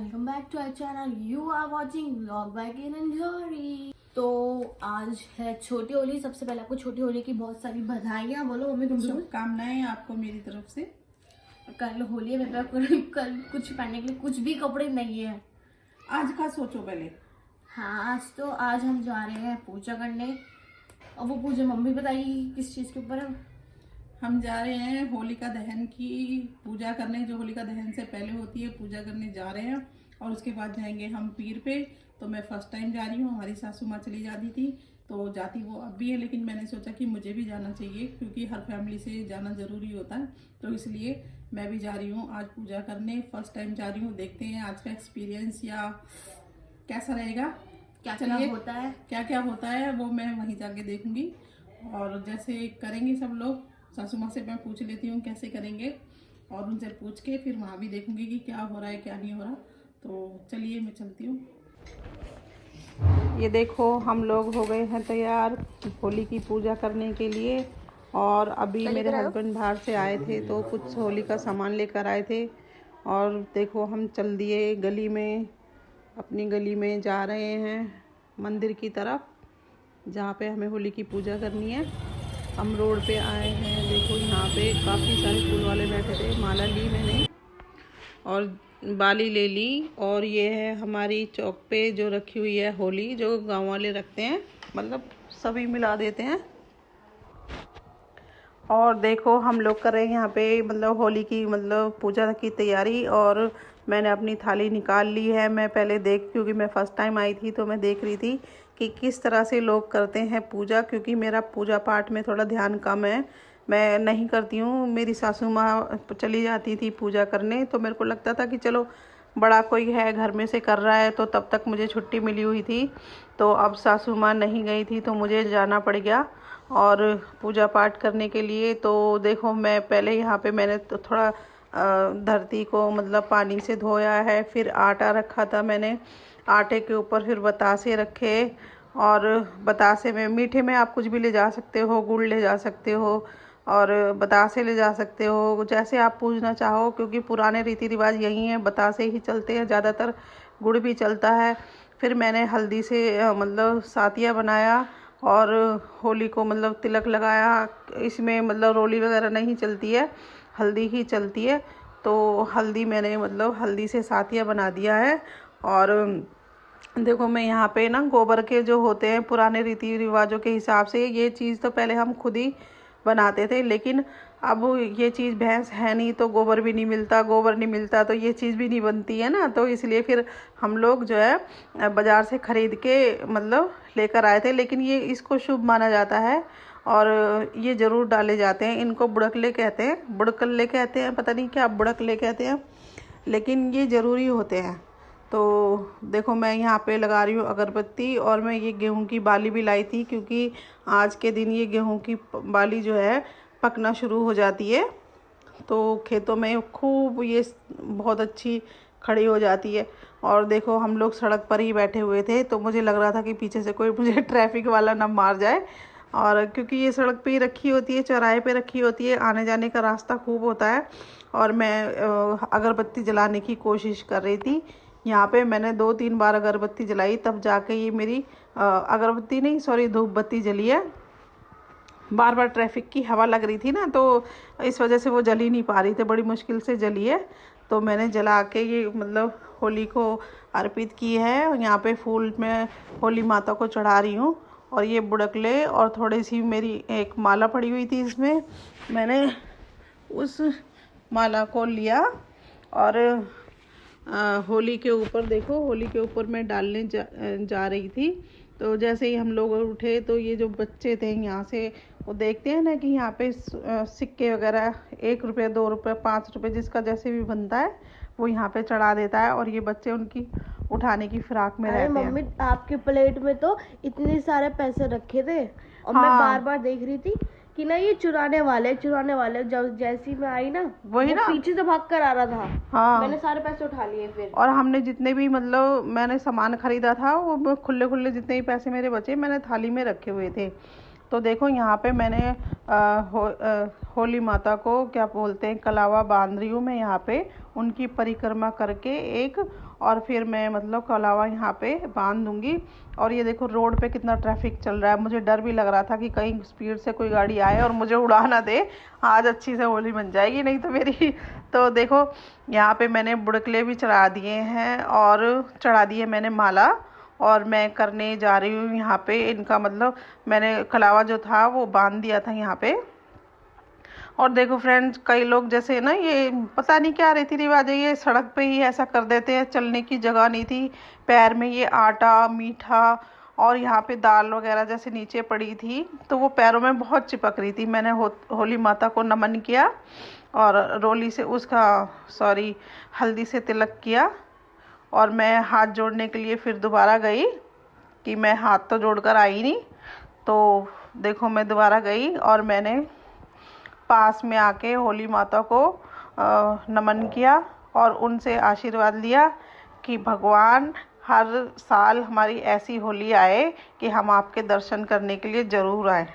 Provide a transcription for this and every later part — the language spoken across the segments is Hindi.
Welcome back to our channel. You are watching vlog by Kiran Johri. तो आज है छोटी होली। सबसे पहले आपको छोटी होली की बहुत सारी बधाइयाँ। बोलो मम्मी तुम। शुभकामनाएं आपको मेरी तरफ से। कल होली है, मेरे पास कल कुछ पहनने के लिए कुछ भी कपड़े नहीं है। आज का सोचो पहले। हाँ, आज हम जा रहे हैं पूजा करने। और वो पूजा मम्मी बताइए किस चीज़ के ऊपर है। हम जा रहे हैं होलिका दहन की पूजा करने, जो होलिका दहन से पहले होती है, पूजा करने जा रहे हैं। और उसके बाद जाएंगे हम पीर पे। तो मैं फर्स्ट टाइम जा रही हूँ। हमारी सासू माँ चली जाती थी तो जाती वो अब भी है, लेकिन मैंने सोचा कि मुझे भी जाना चाहिए क्योंकि हर फैमिली से जाना ज़रूरी होता है। तो इसलिए मैं भी जा रही हूँ आज पूजा करने। फर्स्ट टाइम जा रही हूँ। देखते हैं आज का एक्सपीरियंस या कैसा रहेगा, क्या क्या होता है वो मैं वहीं जाके देखूंगी। और जैसे करेंगे सब लोग, सासू माँ से मैं पूछ लेती हूँ कैसे करेंगे और उनसे पूछ के फिर वहाँ भी देखूंगी कि क्या हो रहा है क्या नहीं हो रहा। तो चलिए मैं चलती हूँ। ये देखो हम लोग हो गए हैं तैयार होली की पूजा करने के लिए। और अभी मेरे हस्बैंड बाहर से आए थे तो कुछ होली का सामान लेकर आए थे। और देखो हम चल दिए गली में, अपनी गली में जा रहे हैं मंदिर की तरफ जहाँ पे हमें होली की पूजा करनी है। हम रोड पे आए हैं। देखो यहाँ पे काफ़ी सारे फूल वाले बैठे थे। माला ली मैंने और बाली ले ली। और ये है हमारी चौक पे जो रखी हुई है होली, जो गांव वाले रखते हैं, मतलब सभी मिला देते हैं। और देखो हम लोग कर रहे हैं यहाँ पे मतलब होली की मतलब पूजा की तैयारी। और मैंने अपनी थाली निकाल ली है। मैं पहले क्योंकि मैं फ़र्स्ट टाइम आई थी तो मैं देख रही थी कि किस तरह से लोग करते हैं पूजा, क्योंकि मेरा पूजा पाठ में थोड़ा ध्यान कम है, मैं नहीं करती हूँ। मेरी सासू माँ चली जाती थी पूजा करने तो मेरे को लगता था कि चलो बड़ा कोई है घर में से कर रहा है, तो तब तक मुझे छुट्टी मिली हुई थी। तो अब सासू माँ नहीं गई थी तो मुझे जाना पड़ गया और पूजा पाठ करने के लिए। तो देखो मैं पहले यहाँ पे मैंने तो थोड़ा धरती को मतलब पानी से धोया है। फिर आटा रखा था मैंने, आटे के ऊपर फिर बतासे रखे। और बतासे में मीठे में आप कुछ भी ले जा सकते हो, गुड़ ले जा सकते हो और बतासे ले जा सकते हो, जैसे आप पूजना चाहो, क्योंकि पुराने रीति रिवाज यही हैं, बतासे ही चलते हैं ज़्यादातर, गुड़ भी चलता है। फिर मैंने हल्दी से मतलब सातिया बनाया और होली को मतलब तिलक लगाया। इसमें मतलब रोली वगैरह नहीं चलती है, हल्दी ही चलती है। तो हल्दी मैंने मतलब हल्दी से सातिया बना दिया है। और देखो मैं यहाँ पे ना गोबर के जो होते हैं पुराने रीति रिवाजों के हिसाब से, ये चीज़ तो पहले हम खुद ही बनाते थे, लेकिन अब ये चीज़ भैंस है नहीं तो गोबर भी नहीं मिलता, गोबर नहीं मिलता तो ये चीज़ भी नहीं बनती है ना। तो इसलिए फिर हम लोग जो है बाज़ार से ख़रीद के मतलब लेकर आए थे। लेकिन ये इसको शुभ माना जाता है और ये ज़रूर डाले जाते हैं। इनको बुड़कले कहते हैं, बुड़कल्ले कहते हैं, पता नहीं क्या बुड़कले कहते हैं, लेकिन ये ज़रूरी होते हैं। तो देखो मैं यहाँ पे लगा रही हूँ अगरबत्ती। और मैं ये गेहूं की बाली भी लाई थी क्योंकि आज के दिन ये गेहूं की बाली जो है पकना शुरू हो जाती है। तो खेतों में खूब ये बहुत अच्छी खड़ी हो जाती है। और देखो हम लोग सड़क पर ही बैठे हुए थे तो मुझे लग रहा था कि पीछे से कोई मुझे ट्रैफिक वाला ना मार जाए। और क्योंकि ये सड़क पे ही रखी होती है, चौराहे पे रखी होती है, आने जाने का रास्ता खूब होता है। और मैं अगरबत्ती जलाने की कोशिश कर रही थी। यहाँ पे मैंने 2-3 बार अगरबत्ती जलाई तब जाके ये मेरी अगरबत्ती नहीं, सॉरी, धूप बत्ती जली है। बार बार ट्रैफिक की हवा लग रही थी ना, तो इस वजह से वो जल ही नहीं पा रही थी, बड़ी मुश्किल से जली है। तो मैंने जला के ये मतलब होली को अर्पित की है। और यहाँ पे फूल में होली माता को चढ़ा रही हूँ। और ये बुड़कले और थोड़ी सी मेरी एक माला पड़ी हुई थी, इसमें मैंने उस माला को लिया और होली के ऊपर, देखो होली के ऊपर मैं डालने जा रही थी। तो जैसे ही हम लोग उठे तो ये जो बच्चे थे यहाँ से, वो देखते हैं ना कि यहाँ पे सिक्के वगैरह 1 रुपये 2 रुपये 5 रुपये जिसका जैसे भी बनता है वो यहाँ पे चढ़ा देता है। और ये बच्चे उनकी उठाने की फिराक में रहते हैं। मम्मी आपके प्लेट में तो इतने सारे पैसे रखे थे और हाँ। मैं बार बार देख रही थी कि ना ये चुराने वाले। जब जैसी मैं आई ना, वही ना, पीछे से भाग कर आ रहा था। हाँ। मैंने सारे पैसे उठा लिए फिर। और हमने जितने भी मतलब मैंने सामान खरीदा था वो खुले खुले जितने भी पैसे मेरे बचे मैंने थाली में रखे हुए थे। तो देखो यहाँ पे मैंने होली माता को क्या बोलते हैं कलावा बांध रही हूँ मैं यहाँ पे, उनकी परिक्रमा करके एक, और फिर मैं मतलब कलावा यहाँ पे बांध दूँगी। और ये देखो रोड पे कितना ट्रैफिक चल रहा है, मुझे डर भी लग रहा था कि कहीं स्पीड से कोई गाड़ी आए और मुझे उड़ा ना दे, आज अच्छी से होली बन जाएगी नहीं तो मेरी। तो देखो यहाँ पे मैंने बुड़कले भी चढ़ा दिए हैं और चढ़ा दिए मैंने माला, और मैं करने जा रही हूँ यहाँ पे इनका मतलब मैंने कलावा जो था वो बांध दिया था यहाँ पे। और देखो फ्रेंड्स, कई लोग जैसे ना ये पता नहीं क्या रीति रिवाज है, ये सड़क पे ही ऐसा कर देते हैं, चलने की जगह नहीं थी, पैर में ये आटा मीठा और यहाँ पे दाल वगैरह जैसे नीचे पड़ी थी तो वो पैरों में बहुत चिपक रही थी। मैंने होली माता को नमन किया और रोली से उसका हल्दी से तिलक किया, और मैं हाथ जोड़ने के लिए फिर दोबारा गई कि मैं हाथ तो जोड़कर आई नहीं। तो देखो मैं दोबारा गई और मैंने पास में आके होली माता को नमन किया और उनसे आशीर्वाद लिया कि भगवान हर साल हमारी ऐसी होली आए कि हम आपके दर्शन करने के लिए ज़रूर आए,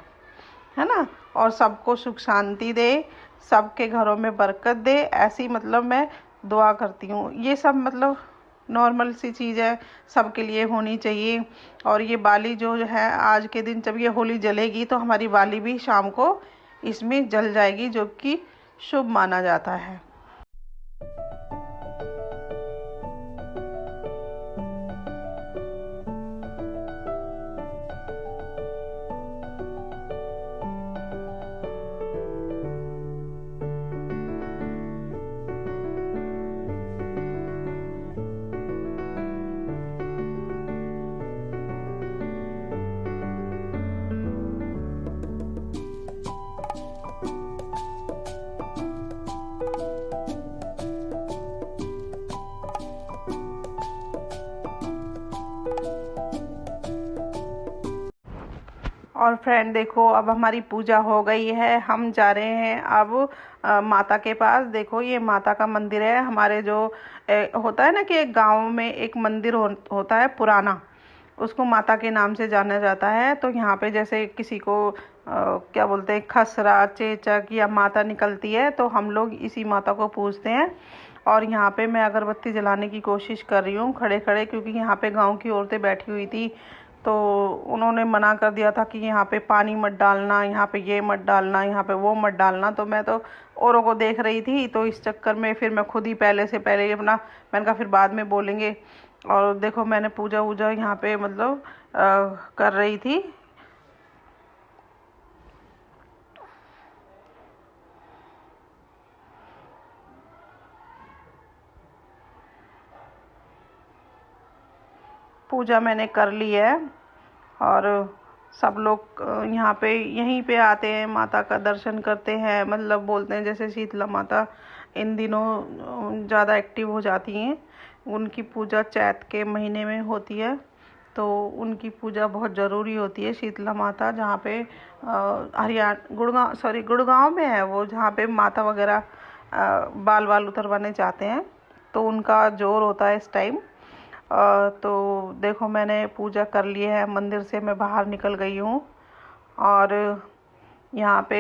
है ना, और सबको सुख शांति दे, सबके घरों में बरकत दे, ऐसी मतलब मैं दुआ करती हूँ। ये सब मतलब नॉर्मल सी चीज़ है, सबके लिए होनी चाहिए। और ये बाली जो है आज के दिन जब ये होली जलेगी तो हमारी बाली भी शाम को इसमें जल जाएगी, जो कि शुभ माना जाता है। और फ्रेंड देखो अब हमारी पूजा हो गई है, हम जा रहे हैं अब माता के पास। देखो ये माता का मंदिर है हमारे, जो होता है ना कि एक गांव में एक मंदिर होता है पुराना, उसको माता के नाम से जाना जाता है। तो यहाँ पे जैसे किसी को क्या बोलते हैं खसरा चेचक या माता निकलती है तो हम लोग इसी माता को पूजते हैं। और यहाँ पे मैं अगरबत्ती जलाने की कोशिश कर रही हूँ खड़े खड़े, क्योंकि यहाँ पे गांव की औरतें बैठी हुई थी तो उन्होंने मना कर दिया था कि यहाँ पे पानी मत डालना, यहाँ पे ये मत डालना, यहाँ पे वो मत डालना। तो मैं तो औरों को देख रही थी, तो इस चक्कर में फिर मैं खुद ही पहले ही अपना, मैंने कहा फिर बाद में बोलेंगे। और देखो मैंने पूजा वूजा यहाँ पे मतलब कर रही थी। पूजा मैंने कर ली है और सब लोग यहाँ पे यहीं पे आते हैं, माता का दर्शन करते हैं। मतलब बोलते हैं जैसे शीतला माता इन दिनों ज़्यादा एक्टिव हो जाती हैं, उनकी पूजा चैत के महीने में होती है, तो उनकी पूजा बहुत ज़रूरी होती है। शीतला माता जहाँ पे गुड़गांव में है वो, जहाँ पे माता वगैरह बाल बाल उतरवाने चाहते हैं तो उनका जोर होता है इस टाइम। तो देखो मैंने पूजा कर ली है, मंदिर से मैं बाहर निकल गई हूँ। और यहाँ पे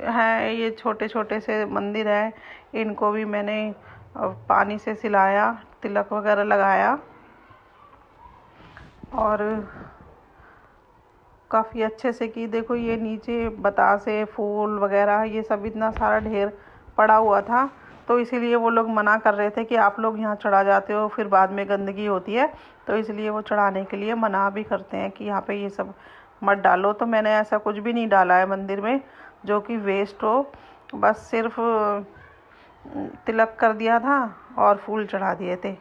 हैं ये छोटे छोटे से मंदिर है, इनको भी मैंने पानी से सिलाया, तिलक वगैरह लगाया और काफ़ी अच्छे से की। देखो ये नीचे बतासे फूल वगैरह ये सब इतना सारा ढेर पड़ा हुआ था, तो इसीलिए वो लोग मना कर रहे थे कि आप लोग यहाँ चढ़ा जाते हो फिर बाद में गंदगी होती है, तो इसलिए वो चढ़ाने के लिए मना भी करते हैं कि यहाँ पे ये सब मत डालो। तो मैंने ऐसा कुछ भी नहीं डाला है मंदिर में जो कि वेस्ट हो, बस सिर्फ तिलक कर दिया था और फूल चढ़ा दिए थे।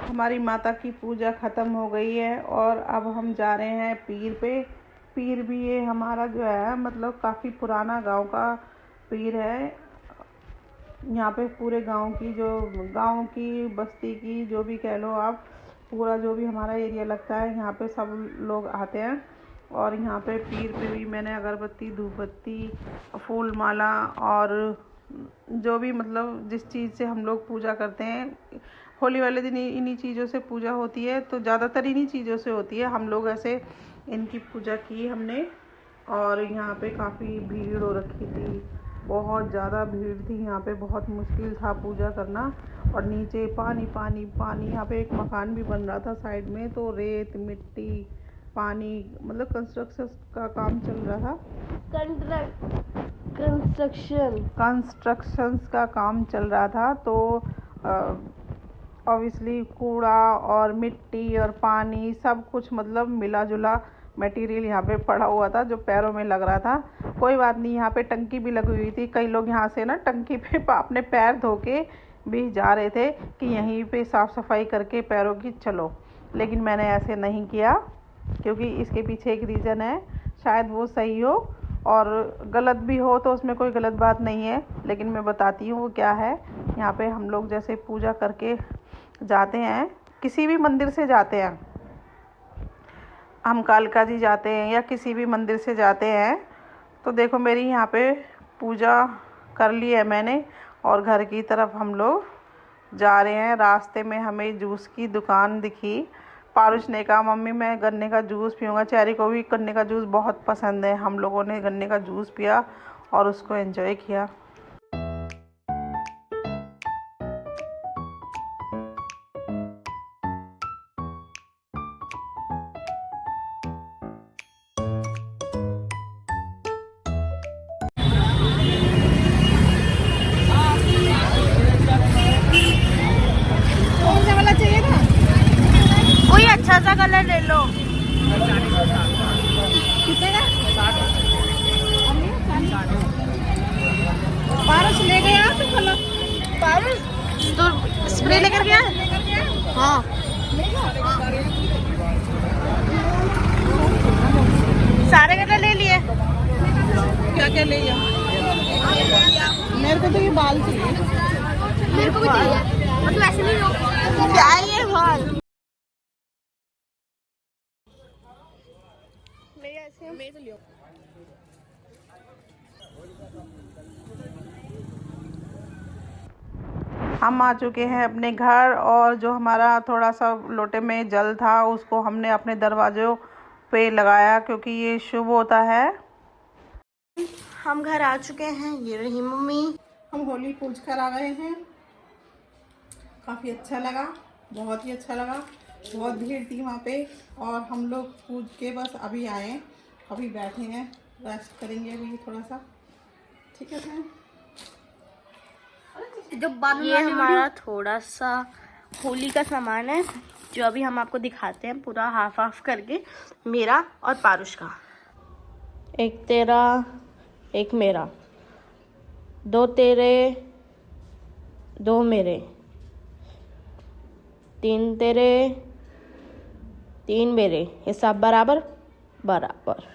हमारी माता की पूजा ख़त्म हो गई है और अब हम जा रहे हैं पीर पे। पीर भी ये हमारा जो है मतलब काफ़ी पुराना गांव का पीर है। यहाँ पे पूरे गांव की बस्ती की जो भी कह लो आप, पूरा जो भी हमारा एरिया लगता है यहाँ पे सब लोग आते हैं। और यहाँ पे पीर पे भी मैंने अगरबत्ती धूप बत्ती फूल माला और जो भी मतलब जिस चीज़ से हम लोग पूजा करते हैं, होली वाले दिन इन्हीं चीज़ों से पूजा होती है, तो ज़्यादातर इन्हीं चीज़ों से होती है। हम लोग ऐसे इनकी पूजा की हमने, और यहाँ पे काफ़ी भीड़ हो रखी थी, बहुत ज़्यादा भीड़ थी यहाँ पे, बहुत मुश्किल था पूजा करना। और नीचे पानी पानी पानी, यहाँ पे एक मकान भी बन रहा था साइड में, तो रेत मिट्टी पानी, मतलब कंस्ट्रक्शन का काम चल रहा था, कंस्ट्रक्शंस का काम चल रहा था। तो ऑब्वियसली कूड़ा और मिट्टी और पानी सब कुछ मतलब मिला जुला मटेरियल यहाँ पे पड़ा हुआ था, जो पैरों में लग रहा था। कोई बात नहीं, यहाँ पे टंकी भी लगी हुई थी, कई लोग यहाँ से ना टंकी पे अपने पैर धो के भी जा रहे थे कि यहीं पे साफ़ सफाई करके पैरों की चलो, लेकिन मैंने ऐसे नहीं किया, क्योंकि इसके पीछे एक रीज़न है, शायद वो सही हो और गलत भी हो, तो उसमें कोई गलत बात नहीं है, लेकिन मैं बताती हूँ वो क्या है। यहाँ पे हम लोग जैसे पूजा करके जाते हैं, किसी भी मंदिर से जाते हैं, हम कालका जी जाते हैं या किसी भी मंदिर से जाते हैं, तो देखो मेरी यहाँ पे पूजा कर ली है मैंने, और घर की तरफ हम लोग जा रहे हैं। रास्ते में हमें जूस की दुकान दिखी। पारुष ने कहा मम्मी मैं गन्ने का जूस पीऊँगा, चेरी को भी गन्ने का जूस बहुत पसंद है। हम लोगों ने गन्ने का जूस पिया और उसको एंजॉय किया। कोई अच्छा सा कलर ले लो। पारस ले गया तो कलर, पारस तो स्प्रे लेकर गया। हाँ सारे कलर ले लिए। क्या क्या ले लिया? मेरे को तो ये बाल चाहिए। मेरे को भी चाहिए, मतलब ऐसे नहीं लो। क्या है ये बाल? मेरे तो लियो। हम आ चुके हैं अपने घर, और जो हमारा थोड़ा सा लोटे में जल था उसको हमने अपने दरवाज़ों पे लगाया, क्योंकि ये शुभ होता है। हम घर आ चुके हैं, ये रही मम्मी। हम होली पूज कर आ गए हैं, काफ़ी अच्छा लगा, बहुत ही अच्छा लगा। बहुत भीड़ थी वहाँ पे, और हम लोग पूज के बस अभी आए, अभी बैठे हैं, रेस्ट करेंगे अभी थोड़ा सा। ठीक है सर, ये हमारा थोड़ा सा होली का सामान है, जो अभी हम आपको दिखाते हैं पूरा हाफ हाफ करके, मेरा और पारुष का। एक तेरा एक मेरा, दो तेरे दो मेरे, तीन तेरे तीन मेरे, ये सब बराबर बराबर।